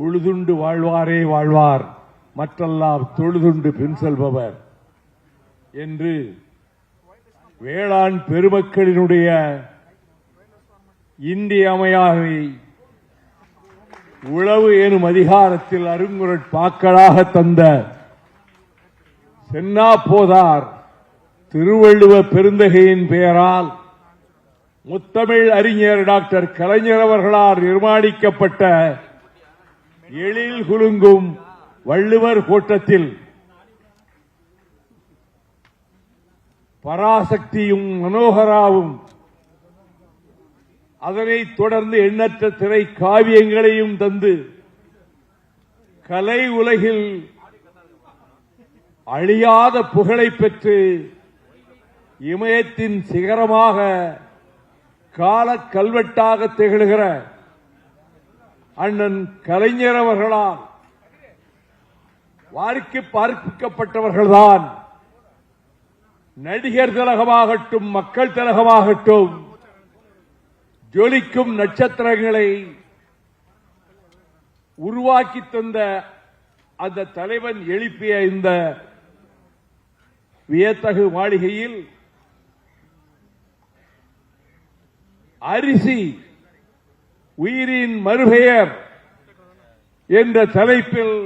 உழுதுண்டு வாழ்வாரே வாழ்வார், மற்றெல்லாம் தொழுதுண்டு பின் செல்பவர் என்று வேளாண் பெருமக்களினுடைய இன்றியமையாமை உழவு எனும் அதிகாரத்தில் அருங்குரட்பாக்களாக தந்த சென்னா போதார் திருவள்ளுவ பெருந்தகையின் பெயரால் முத்தமிழ் அறிஞர் டாக்டர் கலைஞர் அவர்களால் நிர்மாணிக்கப்பட்ட எழில் குலுங்கும் வள்ளுவர் கோட்டத்தில் பராசக்தியும் மனோகராவும் அதனைத் தொடர்ந்து எண்ணற்ற திரை காவியங்களையும் தந்து கலை உலகில் அழியாத புகழை பெற்று இமயத்தின் சிகரமாக கால கல்வெட்டாக திகழ்கிற அண்ணன் கலைஞர் அவர்களால் வாரிக்கு பார்க்கப்பட்டவர்கள்தான் நடிகர் திலகமாகட்டும், மக்கள் திலகமாகட்டும், ஜொலிக்கும் நட்சத்திரங்களை உருவாக்கி தந்த அந்த தலைவன் எழுப்பிய இந்த வியத்தகு மாளிகையில் அரிசி உயிரின் மறுபெயர் என்ற தலைப்பில்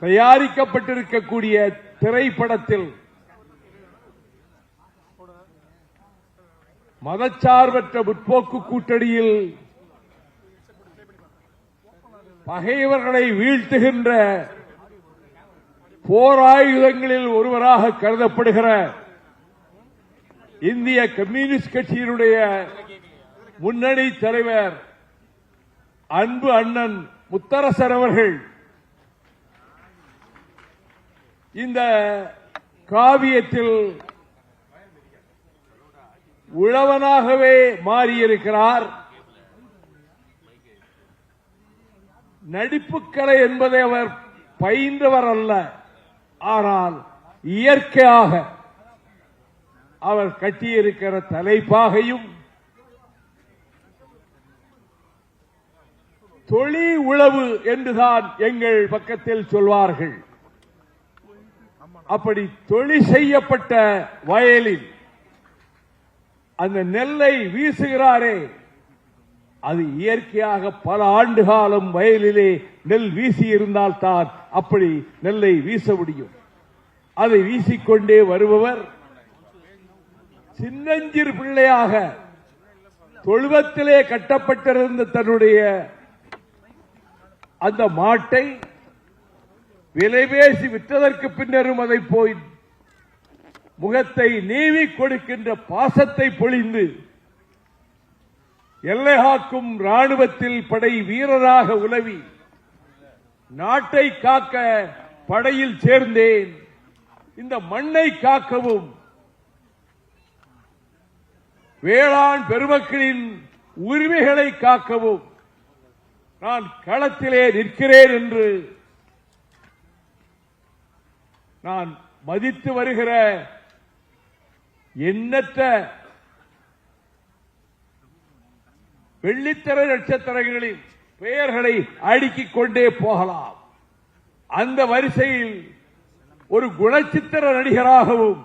தயாரிக்கப்பட்டிருக்கக்கூடிய திரைப்படத்தில் மதச்சார்பற்ற முற்போக்கு கூட்டணியில் பகைவர்களை வீழ்த்துகின்ற போராயுதங்களில் ஒருவராக கருதப்படுகிற இந்திய கம்யூனிஸ்ட் கட்சியினுடைய முன்னணி தலைவர் அன்பு அண்ணன் முத்தரசன் அவர்கள் இந்த காவியத்தில் உழவனாகவே மாறியிருக்கிறார். நடிப்புக்கலை என்பதை அவர் பயின்றவர் அல்ல, ஆனால் இயற்கையாக அவர் கட்டியிருக்கிற தலைப்பாகையும் தொழி உழவு என்றுதான் எங்கள் பக்கத்தில் சொல்வார்கள். அப்படி தொழில் செய்யப்பட்ட வயலில் அந்த நெல்லை வீசுகிறாரே, அது இயற்கையாக பல ஆண்டு காலம் வயலிலே நெல் வீசி இருந்தால்தான் அப்படி நெல்லை வீச முடியும். அதை வீசிக்கொண்டே வருபவர் சின்னஞ்சிறு பிள்ளையாக தொழுவத்திலே கட்டப்பட்டிருந்த தன்னுடைய அந்த மாட்டை விலை பேசி விற்றதற்கு பின்னரும் அதை போய் முகத்தை நீவி கொடுக்கின்ற பாசத்தை பொழிந்து எல்லை காக்கும் ராணுவத்தில் படை வீரராக உலவி நாட்டை காக்க படையில் சேர்ந்தேன், இந்த மண்ணை காக்கவும் வேளாண் பெருமக்களின் உரிமைகளை காக்கவும் நான் களத்திலே நிற்கிறேன் என்று நான் மதித்து வருகிற எண்ணற்ற வெள்ளித்திரை நட்சத்திரங்களின் பெயர்களை அடுக்கிக் கொண்டே போகலாம். அந்த வரிசையில் ஒரு குணச்சித்திர நடிகராகவும்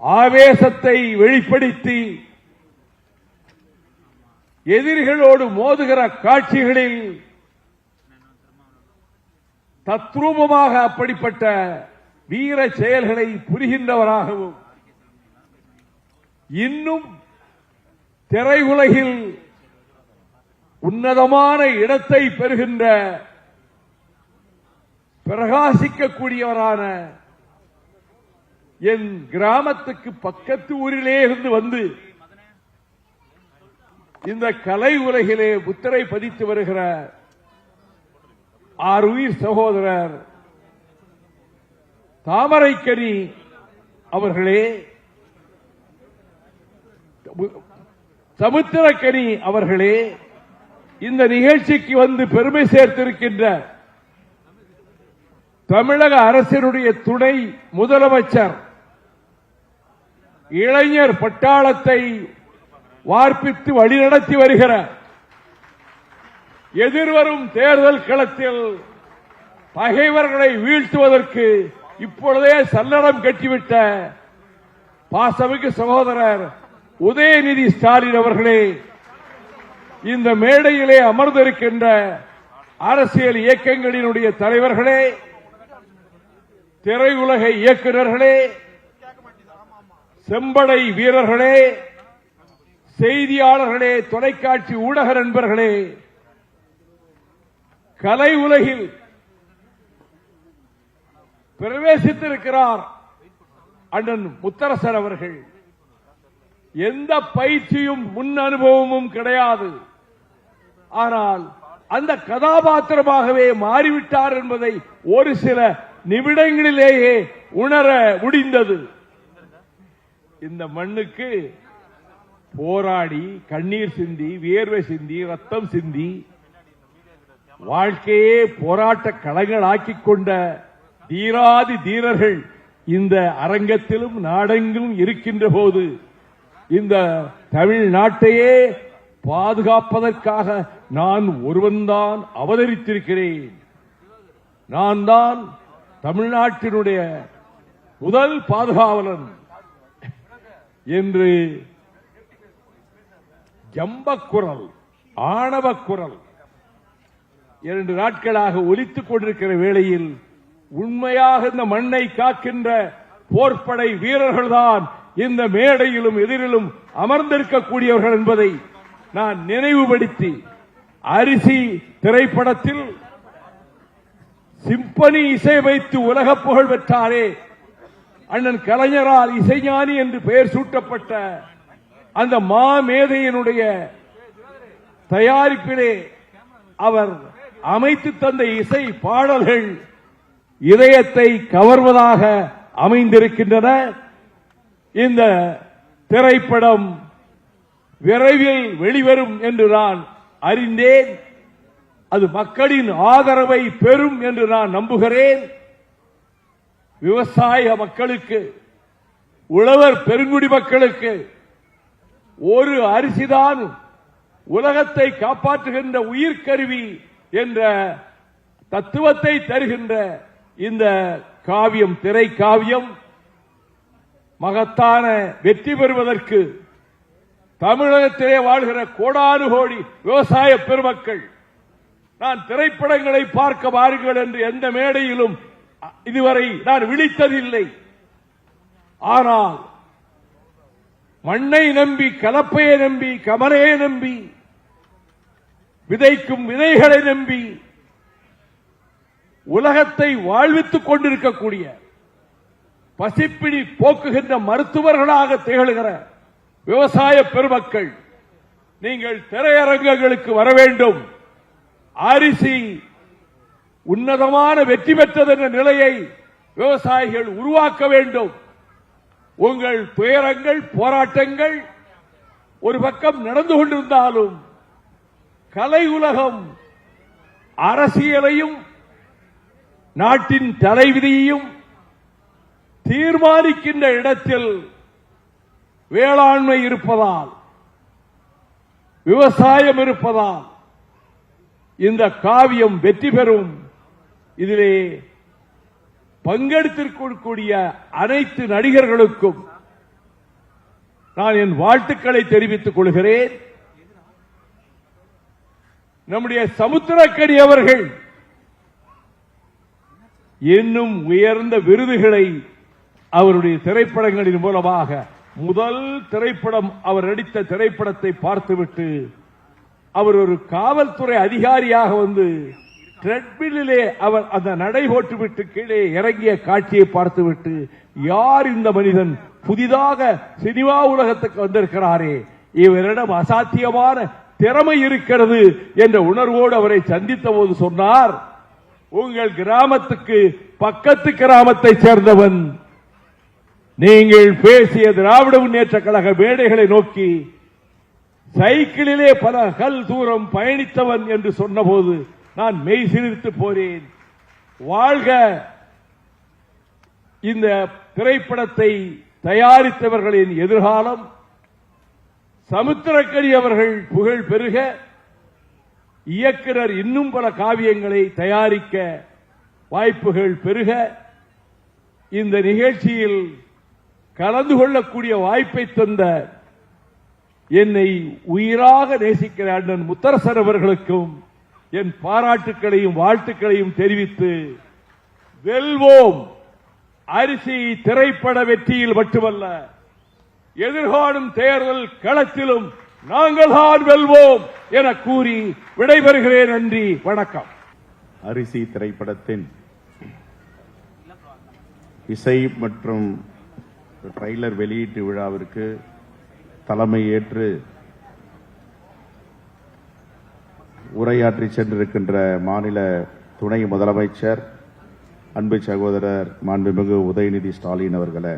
ஆவேசத்தை வெளிப்படுத்தி எதிரிகளோடு மோதுகிற காட்சிகளில் தத்ரூபமாக அப்படிப்பட்ட வீர செயல்களை புரிகின்றவராகவும் இன்னும் திரையுலகில் உன்னதமான இடத்தை பெறுகின்ற பிரகாசிக்கக்கூடியவரான என் கிராமத்துக்கு பக்கத்து ஊரிலே இருந்து வந்து இந்த கலை உலகிலே முத்திரை பதித்து வருகிற ஆருயிர் சகோதரர் தாமரைக்கனி அவர்களே, சமுத்திரக்கனி அவர்களே, இந்த நிகழ்ச்சிக்கு வந்து பெருமை சேர்த்திருக்கின்ற தமிழக அரசினுடைய துணை முதலமைச்சர், இளைஞர் பட்டாளத்தை வார்ப்பித்து வழிநடத்தி வருகிற எதிர்வரும் தேர்தல் களத்தில் பகைவர்களை வீழ்த்துவதற்கு இப்பொழுதே சல்லடம் கட்டிவிட்ட பாசமிகு சகோதரர் உதயநிதி ஸ்டாலின் அவர்களே, இந்த மேடையிலே அமர்ந்திருக்கின்ற அரசியல் இயக்கங்களினுடைய தலைவர்களே, திரையுலக இயக்குநர்களே, செம்படை வீரர்களே, செய்தியாளர்களே, தொலைக்காட்சி ஊடக நண்பர்களே, கலை உலகில் பிரவேசித்திருக்கிறார் அண்ணன் முத்தரசன் அவர்கள். எந்த பயிற்சியும் முன் அனுபவமும் கிடையாது. ஆனால் அந்த கதாபாத்திரமாகவே மாறிவிட்டார் என்பதை ஒரு சில நிமிடங்களிலேயே உணர முடிந்தது. இந்த மண்ணுக்கு போராடி கண்ணீர் சிந்தி வியர்வை சிந்தி ரத்தம் சிந்தி வாழ்க்கையே போராட்ட களங்களாக்கிக் கொண்ட தீராதி தீரர்கள் இந்த அரங்கத்திலும் நாடெங்கிலும் இருக்கின்ற போது இந்த தமிழ்நாட்டையே பாதுகாப்பதற்காக நான் ஒருவன்தான் அவதரித்திருக்கிறேன். நான் தான் தமிழ்நாட்டினுடைய முதல் பாதுகாவலன் என்று ஜம்பக்குரல், ஆணவக்குரல் 2 நாட்களாக ஒலித்துக் கொண்டிருக்கிற வேளையில் உண்மையாக இந்த மண்ணை காக்கின்ற போர்ப்படை வீரர்கள்தான் இந்த மேடையிலும் எதிரிலும் அமர்ந்திருக்கக்கூடியவர்கள் என்பதை நான் நினைவுபடுத்தி, அரிசி திரைப்படத்தில் சிம்பனி இசை வைத்து உலக புகழ் பெற்றாரே அண்ணன் கலைஞரால் இசைஞானி என்று பெயர் சூட்டப்பட்ட அந்த மாமேதையினுடைய தயாரிப்பிலே அவர் அமைத்து தந்த இசை பாடல்கள் இதயத்தை கவர்வதாக அமைந்திருக்கின்றன. இந்த திரைப்படம் விரைவில் வெளிவரும் என்று நான் அறிந்தேன். அது மக்களின் ஆதரவை பெறும் என்று நான் நம்புகிறேன். விவசாய மக்களுக்கு, உழவர் பெருங்குடி மக்களுக்கு ஒரு அரிசிதான் உலகத்தை காப்பாற்றுகின்ற உயிர்கருவி என்ற தத்துவத்தை தருகின்ற இந்த காவியம், திரை காவியம் மகத்தான வெற்றி பெறுவதற்கு தமிழகத்திலே வாழ்கிற கோடானு கோடி விவசாய பெருமக்கள், நான் திரைப்படங்களை பார்க்க வாருங்கள் என்று எந்த மேடையிலும் இதுவரை நான் விழித்ததில்லை. ஆனால் மண்ணை நம்பி, கலப்பையை நம்பி, கமரையை நம்பி, விதைக்கும் விதைகளை நம்பி உலகத்தை வாழ்வித்துக் கொண்டிருக்கக்கூடிய, பசிப்பிடி போக்குகின்ற மருத்துவர்களாக திகழ்கிற விவசாய பெருமக்கள், நீங்கள் திரையரங்குகளுக்கு வர வேண்டும். அரிசி உன்னதமான வெற்றி பெற்றது என்ற நிலையை விவசாயிகள் உருவாக்க வேண்டும். உங்கள் துயரங்கள், போராட்டங்கள் ஒரு பக்கம் நடந்து கொண்டிருந்தாலும் கலை உலகம் அரசியலையும் நாட்டின் தலைவிதியையும் தீர்மானிக்கின்ற இடத்தில் வேளாண்மை இருப்பதால், விவசாயம் இருப்பதால் இந்த காவியம் வெற்றி பெறும். இதிலே பங்கெடுத்திருக்கக்கூடிய அனைத்து நடிகர்களுக்கும் நான் என் வாழ்த்துக்களை தெரிவித்துக் கொள்கிறேன். நம்முடைய சமுத்திரக்கனி அவர்கள் இன்னும் உயர்ந்த விருதுகளை அவருடைய திரைப்படங்களின் மூலமாக, முதல் திரைப்படம் அவர் நடித்த திரைப்படத்தை பார்த்துவிட்டு அவர் ஒரு காவல்துறை அதிகாரியாக வந்து ட்ரெட்மில்லிலே அவர் அந்த நடை போட்டுவிட்டு கீழே இறங்கிய காட்சியை பார்த்துவிட்டு, யார் இந்த மனிதன், புதிதாக சினிமா உலகத்துக்கு வந்திருக்கிறாரே, இவரிடம் அசாத்தியமான திறமை இருக்கிறது என்ற உணர்வோடு அவரை சந்தித்த போது சொன்னார், உங்கள் கிராமத்துக்கு பக்கத்து கிராமத்தை சேர்ந்தவன், நீங்கள் பேசிய திராவிட முன்னேற்ற கழக மேடைகளை நோக்கி சைக்கிளிலே பல கல் தூரம் பயணித்தவன் என்று சொன்னபோது நான் மெய் சிலிர்த்து போனேன். வாழ்க இந்த திரைப்படத்தை தயாரித்தவர்களின் எதிர்காலம், சமுத்திரக்கனி அவர்கள் புகழ் பெருக, இயக்குனர் இன்னும் பல காவியங்களை தயாரிக்க வாய்ப்புகள் பெருக இந்த நிகழ்ச்சியில் கலந்து கொள்ளக்கூடிய வாய்ப்பை தந்த என்னை உயிராக நேசிக்கிற அண்ணன் முத்தரசன் அவர்களுக்கும் என் பாராட்டுக்களையும் வாழ்த்துக்களையும் தெரிவித்து வெல்வோம். அரிசி திரைப்பட வெற்றியில் மட்டுமல்ல, எதிர்காணும் தேர்தல் களத்திலும் நாங்கள் தான் வெல்வோம் என கூறி விடைபெறுகிறேன். நன்றி, வணக்கம். அரிசி திரைப்படத்தின் இசை மற்றும் ட்ரைலர் வெளியீட்டு விழாவிற்கு தலைமை ஏற்று உரையாற்றி சென்றிருக்கின்ற மாநில துணை முதலமைச்சர் அன்பு சகோதரர் மாண்புமிகு உதயநிதி ஸ்டாலின் அவர்களே,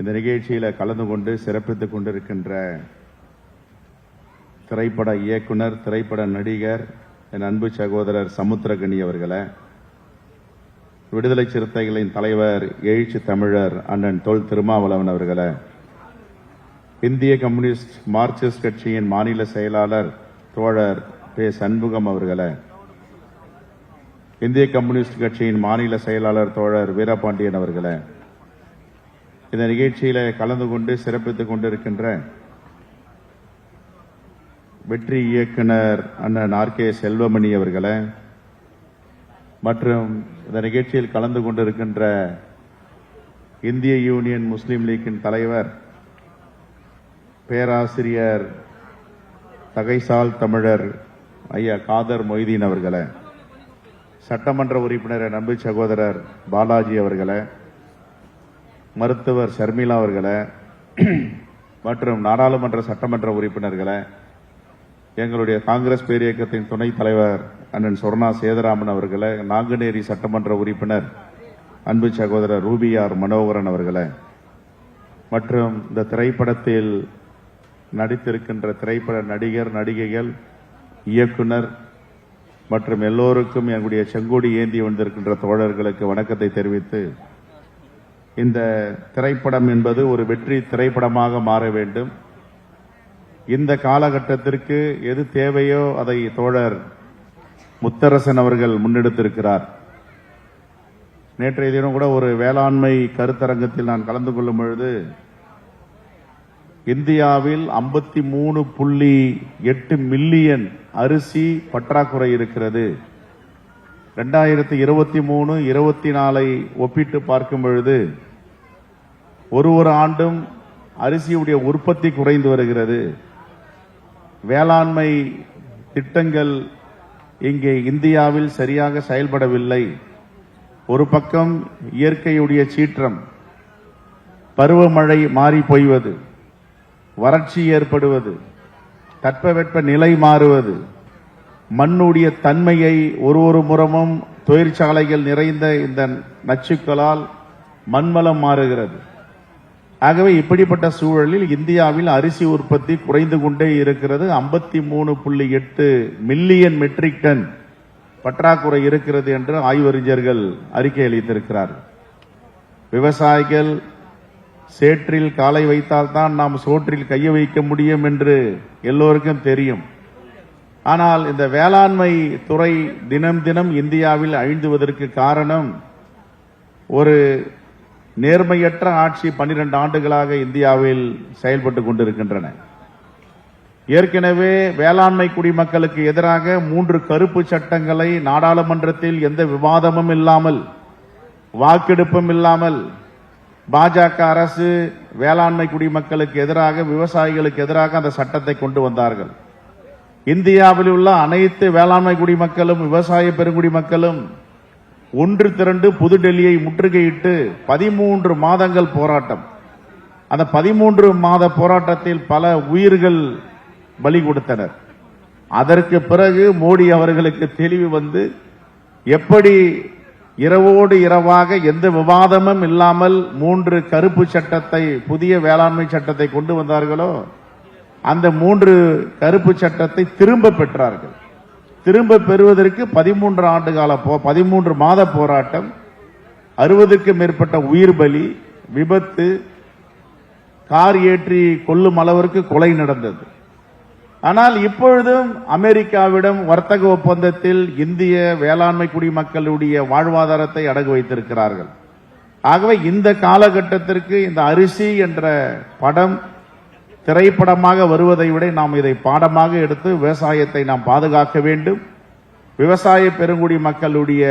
இந்த நிகழ்ச்சியில் கலந்து கொண்டு சிறப்பித்துக் கொண்டிருக்கின்ற திரைப்பட இயக்குனர், திரைப்பட நடிகர் என் அன்பு சகோதரர் சமுத்திரகனி அவர்களே, விடுதலை சிறுத்தைகளின் தலைவர் எழுச்சி தமிழர் அண்ணன் தொல் திருமாவளவன் அவர்களே, இந்திய கம்யூனிஸ்ட் மார்க்சிஸ்ட் கட்சியின் மாநில செயலாளர் தோழர் பே சண்முகம் அவர்களே, இந்திய கம்யூனிஸ்ட் கட்சியின் மாநில செயலாளர் தோழர் வீரபாண்டியன் அவர்களே, இந்த நிகழ்ச்சியில கலந்து கொண்டு சிறப்பித்துக் கொண்டிருக்கின்ற வெற்றி இயக்குனர் அண்ணன் ஆர்.கே. செல்வமணி அவர்களே, மற்றும் இந்த நிகழ்ச்சியில் கலந்து கொண்டிருக்கின்ற இந்திய யூனியன் முஸ்லீம் லீக்கின் தலைவர் பேராசிரியர் தகைசால் தமிழர் ஐயா காதர் மொய்தீன் அவர்களே, சட்டமன்ற உறுப்பினர் அன்பு சகோதரர் பாலாஜி அவர்களே, மருத்துவர் ஷர்மிளா அவர்களே, மற்றும் நாடாளுமன்ற சட்டமன்ற உறுப்பினர்களே, எங்களுடைய காங்கிரஸ் பேரியக்கத்தின் துணைத் தலைவர் அண்ணன் சொர்ணா சேதராமன் அவர்களே, நாங்குநேரி சட்டமன்ற உறுப்பினர் அன்பு சகோதரர் ரூபியார் மனோகரன் அவர்களே, மற்றும் இந்த திரைப்படத்தில் நடித்திருக்கின்ற திரைப்பட நடிகர், நடிகைகள், இயக்குனர் மற்றும் எல்லோருக்கும் எங்களுடைய செங்கோடி ஏந்தி வந்திருக்கின்ற தோழர்களுக்கு வணக்கத்தை தெரிவித்து, இந்த திரைப்படம் என்பது ஒரு வெற்றி திரைப்படமாக மாற வேண்டும். இந்த காலகட்டத்திற்கு எது தேவையோ அதை தோழர் முத்தரசன் அவர்கள் முன்னெடுத்திருக்கிறார். நேற்றைய தினம் கூட ஒரு வேளாண்மை கருத்தரங்கத்தில் நான் கலந்து கொள்ளும் பொழுது, இந்தியாவில் 53.8 மில்லியன் அரிசி பற்றாக்குறை இருக்கிறது. 2023-24 ஒப்பிட்டு பார்க்கும் பொழுது ஒரு ஆண்டும் அரிசியுடைய உற்பத்தி குறைந்து வருகிறது. வேளாண்மை திட்டங்கள் இங்கே இந்தியாவில் சரியாக செயல்படவில்லை. ஒரு பக்கம் இயற்கையுடைய சீற்றம், பருவமழை மாறி பொய்வது, வறட்சி ஏற்படுவது, தட்பவெட்ப நிலை மாறுவது, மண்ணுடைய தன்மையை ஒரு முறமும் தொழிற்சாலைகள் நிறைந்த இந்த நச்சுக்களால் மண்வளம் மாறுகிறது. ஆகவே இப்படிப்பட்ட சூழலில் இந்தியாவில் அரிசி உற்பத்தி குறைந்து கொண்டே இருக்கிறது. 53.8 மில்லியன் மெட்ரிக் டன் பற்றாக்குறை இருக்கிறது என்று ஆய்வறிஞர்கள் அறிக்கை அளித்திருக்கிறார்கள். விவசாயிகள் சேற்றில் காலை வைத்தால்தான் நாம் சோற்றில் கையை வைக்க முடியும் என்று எல்லோருக்கும் தெரியும். ஆனால் இந்த வேளாண்மை துறை தினம் தினம் இந்தியாவில் அழிந்துவதற்கு காரணம் ஒரு நேர்மையற்ற ஆட்சி 12 ஆண்டுகளாக இந்தியாவில் செயல்பட்டுக் கொண்டிருக்கின்றன. ஏற்கனவே வேளாண்மை குடிமக்களுக்கு எதிராக 3 கருப்பு சட்டங்களை நாடாளுமன்றத்தில் எந்த விவாதமும் இல்லாமல், வாக்கெடுப்பும் இல்லாமல் பாஜக அரசு வேளாண்மை குடிமக்களுக்கு எதிராக, விவசாயிகளுக்கு எதிராக அந்த சட்டத்தை கொண்டு வந்தார்கள். இந்தியாவில் உள்ள அனைத்து வேளாண்மை குடிமக்களும், விவசாய பெருங்குடி மக்களும் ஒன்று திரண்டு புதுடெல்லியை முற்றுகையிட்டு 13 மாதங்கள் போராட்டம். அந்த 13 மாத போராட்டத்தில் பல உயிர்கள் பலி கொடுத்தனர். அதற்கு பிறகு மோடி அவர்களுக்கு தெளிவு வந்து, எப்படி இரவோடு இரவாக எந்த விவாதமும் இல்லாமல் 3 கருப்பு சட்டத்தை, புதிய வேளாண்மை சட்டத்தை கொண்டு வந்தார்களோ, அந்த 3 கருப்பு சட்டத்தை திரும்ப பெற்றார்கள். திரும்ப பெறுவதற்கு 13 மாத போராட்டம், 60க்கும் மேற்பட்ட உயிர் பலி, விபத்து, கார் ஏற்றி கொல்லும் அளவிற்கு கொலை நடந்தது. ஆனால் இப்பொழுதும் அமெரிக்காவிடம் வர்த்தக ஒப்பந்தத்தில் இந்திய வேளாண்மை குடிமக்களுடைய வாழ்வாதாரத்தை அடகு வைத்திருக்கிறார்கள். ஆகவே இந்த காலகட்டத்திற்கு இந்த அரிசி என்ற படம் திரைப்படமாக வருவதை விட நாம் இதை பாடமாக எடுத்து விவசாயத்தை நாம் பாதுகாக்க வேண்டும். விவசாய பெருங்குடி மக்களுடைய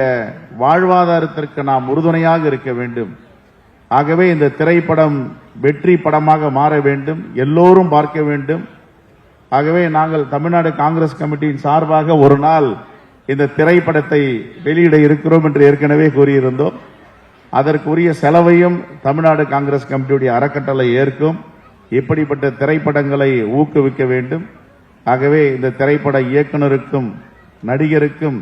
வாழ்வாதாரத்திற்கு நாம் உறுதுணையாக இருக்க வேண்டும். ஆகவே இந்த திரைப்படம் வெற்றி படமாக மாற வேண்டும், எல்லோரும் பார்க்க வேண்டும். ஆகவே நாங்கள் தமிழ்நாடு காங்கிரஸ் கமிட்டியின் சார்பாக ஒரு நாள் இந்த திரைப்படத்தை வெளியிட இருக்கிறோம் என்று ஏற்கனவே கூறியிருந்தோம். அதற்குரிய செலவையும் தமிழ்நாடு காங்கிரஸ் கமிட்டியுடைய அறக்கட்டளை ஏற்கும். இப்படிப்பட்ட திரைப்படங்களை ஊக்குவிக்க வேண்டும். ஆகவே இந்த திரைப்பட இயக்குநருக்கும் நடிகருக்கும்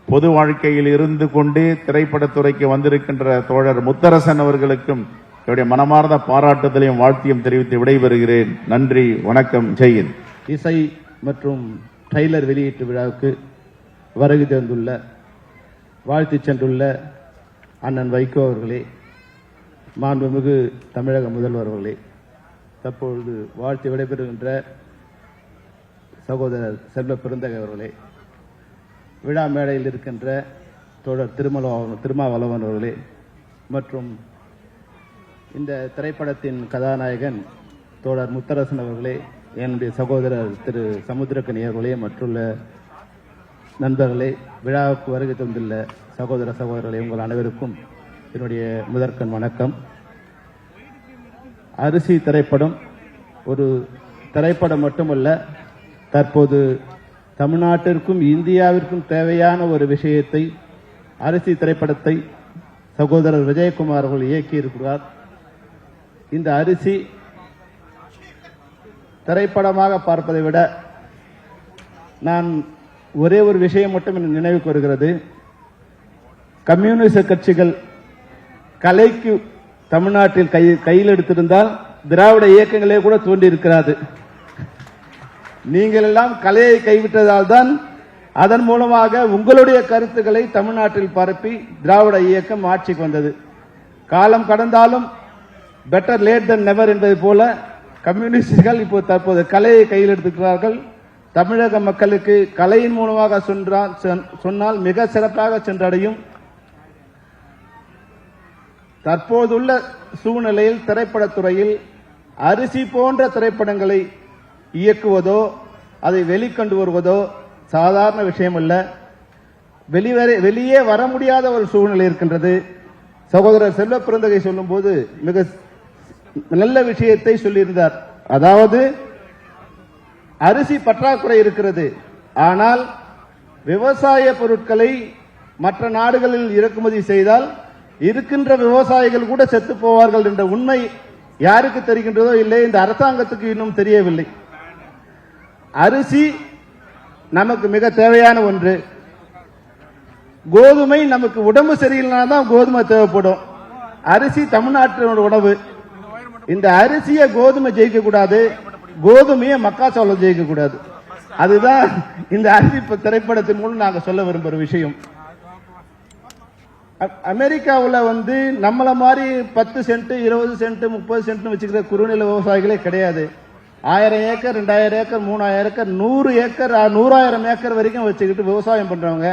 பொது வாழ்க்கையில் இருந்து கொண்டே திரைப்படத்துறைக்கு வந்திருக்கின்ற தோழர் முத்தரசன் அவர்களுக்கும் என்னுடைய மனமார்ந்த பாராட்டுதலையும் வாழ்த்தியும் தெரிவித்து விடைபெறுகிறேன். நன்றி, வணக்கம், ஜெயின். இசை மற்றும் ட்ரெய்லர் வெளியீட்டு விழாவுக்கு வருகை தந்துள்ள வாழ்த்து சென்றுள்ள அண்ணன் வைகோ அவர்களே, மாண்புமிகு தமிழக முதல்வர் அவர்களே, தற்பொழுது வாழ்த்து விடைபெறுகின்ற சகோதரர் செல்வ பெருந்தகை அவர்களே, விழா மேடையில் இருக்கின்ற தோழர் திருமாவளவன் அவர்களே மற்றும் இந்த திரைப்படத்தின் கதாநாயகன் தோழர் முத்தரசன் அவர்களே, என்னுடைய சகோதரர் திரு சமுத்திரக்கனி அவர்களே, மற்றுள்ள நண்பர்களே, விழாவுக்கு வருகை தந்துள்ள சகோதர சகோதரர்களே, உங்கள் அனைவருக்கும் என்னுடைய முதற்கண் வணக்கம். அரிசி திரைப்படம் ஒரு திரைப்படம் மட்டுமல்ல, தற்போது தமிழ்நாட்டிற்கும் இந்தியாவிற்கும் தேவையான ஒரு விஷயத்தை, அரிசி திரைப்படத்தை சகோதரர் விஜயகுமார் அவர்கள் இயக்கியிருக்கிறார். இந்த அரிசி திரைப்படமாக பார்ப்பதை விட நான் ஒரே ஒரு விஷயம் மட்டும் எனக்கு நினைவுக்கு வருகிறது. கம்யூனிஸ்ட் கட்சிகள் கலைக்கு தமிழ்நாட்டில் கையில் எடுத்திருந்தால் திராவிட இயக்கங்களே கூட தோன்றி இருக்கிறாது. நீங்கள் எல்லாம் கலையை கைவிட்டதால் தான் அதன் மூலமாக உங்களுடைய கருத்துக்களை தமிழ்நாட்டில் பரப்பி திராவிட இயக்கம் ஆட்சிக்கு வந்தது. காலம் கடந்தாலும் பெட்டர் லேட் தென் நெவர் என்பது போல கம்யூனிஸ்டுகள் இப்போ தற்போது கலையை கையில் எடுத்துக்கிறார்கள். தமிழக மக்களுக்கு கலையின் மூலமாக சொன்னால் மிக சிறப்பாக சென்றடையும். தற்போதுள்ள சூழ்நிலையில் திரைப்படத்துறையில் அரிசி போன்ற திரைப்படங்களை இயக்குவதோ அதை வெளிக்கொண்டு வருவதோ சாதாரண விஷயம் அல்ல. வெளியே வர முடியாத ஒரு சூழ்நிலை இருக்கின்றது. சகோதரர் செல்வ பெருந்தகை சொல்லும் போது மிக நல்ல விஷயத்தை சொல்லியிருந்தார். அதாவது அரிசி பற்றாக்குறை இருக்கிறது, ஆனால் விவசாய பொருட்களை மற்ற நாடுகளில் இறக்குமதி செய்தால் இருக்கின்ற விவசாயிகள் கூட செத்து போவார்கள் என்ற உண்மை யாருக்கு தெரிகின்றதோ இல்லை, இந்த அரசாங்கத்துக்கு இன்னும் தெரியவில்லை. அரிசி நமக்கு மிக தேவையான ஒன்று. கோதுமை நமக்கு உடம்பு சரியில்லைனா தான் கோதுமை தேவைப்படும். அரிசி தமிழ்நாட்டினோட உணவு. இந்த அரிசியை கோதுமை ஜெயிக்க கூடாது, கோதுமையை மக்காச்சோளம் ஜெயிக்க கூடாது. அதுதான் இந்த அரிசி திரைப்படத்தின் மூலம் நாங்க சொல்ல விரும்புற விஷயம். அமெரிக்காவில் நம்மள மாதிரி 10 சென்ட் 20 சென்ட் 30 சென்ட் வச்சுக்கிற குறுநில விவசாயிகளே கிடையாது. 1000 acre 2000 acre 3000 acre 100 acre 100,000 acre வரைக்கும் வச்சுக்கிட்டு விவசாயம் பண்றவங்க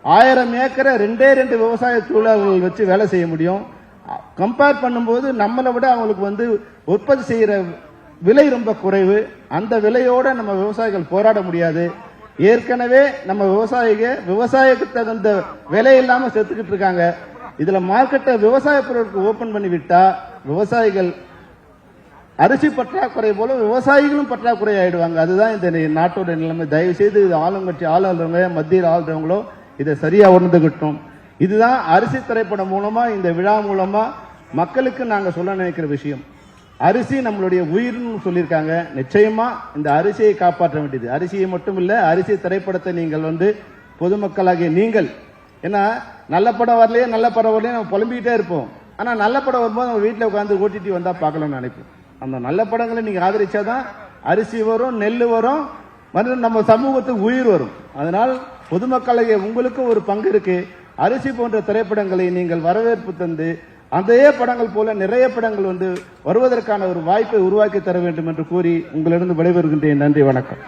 1000 ஏக்கரை 2 விவசாய தொழிலாளர்கள் வச்சு வேலை செய்ய முடியும். கம்பேர் பண்ணும்போது நம்மளை விட அவங்களுக்கு உற்பத்தி செய்யற விலை ரொம்ப குறைவு. அந்த விலையோட நம்ம விவசாயிகள் போராட முடியாது. ஏற்கனவே நம்ம விவசாயிக்கு தகுந்த விலை இல்லாம செத்துக்கிட்டு இருக்காங்க. இதுல மார்க்கெட்டை விவசாய பொருட்கள் ஓபன் பண்ணி விட்டா விவசாயிகள் அரிசி பற்றாக்குறை போல விவசாயிகளும் பற்றாக்குறை ஆயிடுவாங்க. அதுதான் இந்த நாட்டோட நிலைமை. தயவு செய்து இது ஆளுங்கட்சி ஆளுறவங்க, மத்தியில் ஆளுறவங்களோ இதை சரியா உணர்ந்துகிட்டோம். இதுதான் அரிசி திரைப்படம் மூலமா, இந்த விழா மூலமா மக்களுக்கு நாங்க சொல்ல நினைக்கிற விஷயம். அரிசி நம்மளுடைய உயிர்னு சொல்லியிருக்காங்க. நிச்சயமா இந்த அரிசியை காப்பாற்ற வேண்டியது. அரிசியை மட்டும் இல்ல, அரிசி திரைப்படத்தை நீங்கள் பொதுமக்களாகிய நீங்கள், ஏன்னா நல்ல படம் வரலையே நல்ல படம் வரலையே நம்ம புலம்பிக்கிட்டே இருப்போம். ஆனா நல்ல படம் வரும்போது நம்ம வீட்டில் உட்காந்து ஓட்டிட்டு வந்தா பார்க்கலாம்னு நினைப்போம். அந்த நல்ல படங்களை நீங்க ஆதரிச்சாதான் அரிசி வரும், நெல் வரும், நம்ம சமூகத்துக்கு உயிர் வரும். அதனால் பொதுமக்களாகிய உங்களுக்கும் ஒரு பங்கு இருக்கு. அரிசி போன்ற திரைப்படங்களை நீங்கள் வரவேற்பு தந்து அதே படங்கள் போல நிறைய படங்கள் வருவதற்கான ஒரு வாய்ப்பை உருவாக்கி தர வேண்டும் என்று கூறி உங்களிடம் விடைபெறுகின்றேன். நன்றி, வணக்கம்.